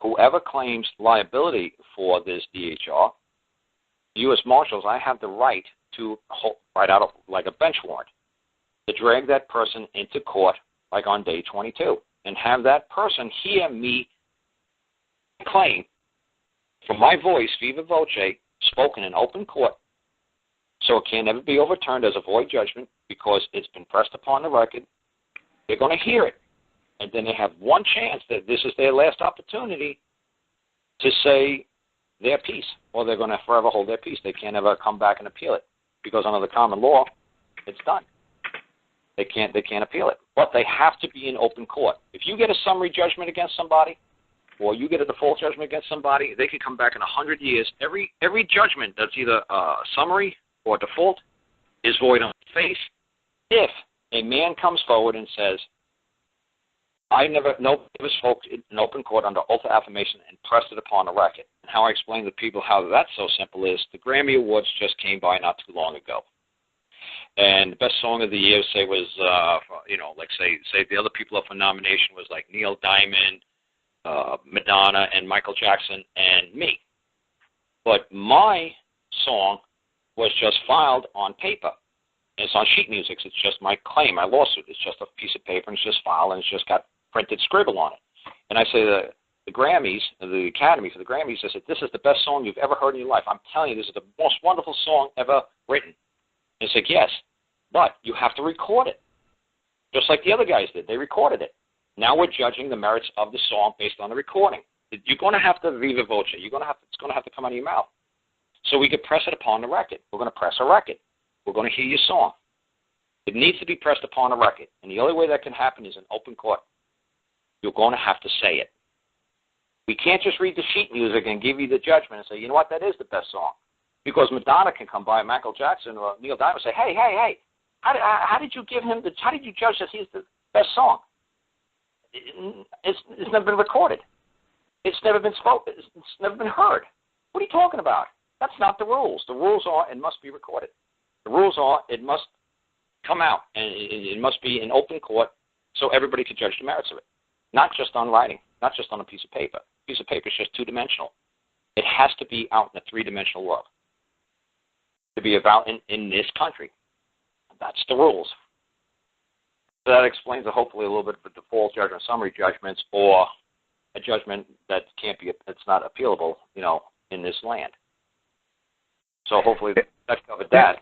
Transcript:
whoever claims liability for this DHR, U.S. Marshals, I have the right to write out like a bench warrant to drag that person into court like on day 22 and have that person hear me claim for my voice, viva voce, spoken in open court, so it can never be overturned as a void judgment because it's been pressed upon the record. They're going to hear it. And then they have one chance that this is their last opportunity to say their piece, or they're going to forever hold their peace. They can't ever come back and appeal it because under the common law, it's done. They can't appeal it. But they have to be in open court. If you get a summary judgment against somebody, or you get a default judgment against somebody, they could come back in 100 years. Every judgment that's either summary or default is void on its face if a man comes forward and says, nobody ever spoke in open court under oath of affirmation and pressed it upon the record. And how I explain to people how that's so simple is the Grammy Awards just came by not too long ago. And the best song of the year, say, was, say the other people up for nomination was like Neil Diamond, Madonna, and Michael Jackson, and me. But my song was just filed on paper. It's on sheet music. It's just my claim, my lawsuit. It's just a piece of paper, and it's just filed, and it's just got printed scribble on it. And I say the Grammys, the Academy for the Grammys, I said, this is the best song you've ever heard in your life. I'm telling you, this is the most wonderful song ever written. And they said, yes, but you have to record it. Just like the other guys did. They recorded it. Now we're judging the merits of the song based on the recording. You're going to have to viva voce. It's going to have to come out of your mouth. So we could press it upon the record. We're going to press a record. We're going to hear your song. It needs to be pressed upon a record. And the only way that can happen is in open court. You're going to have to say it. We can't just read the sheet music and give you the judgment and say, you know what, that is the best song. Because Madonna can come by, Michael Jackson or Neil Diamond and say, hey, how did you judge that he's the best song? It's never been recorded. It's never been spoken. It's never been heard. What are you talking about? That's not the rules. The rules are it must be recorded. The rules are it must come out, and it must be in open court so everybody can judge the merits of it. Not just on writing, not just on a piece of paper. A piece of paper is just two-dimensional. It has to be out in a three-dimensional world to be about in this country. That's the rules. So that explains hopefully a little bit of the default judgment, summary judgments, or a judgment that it's not appealable, in this land. So hopefully that covered that.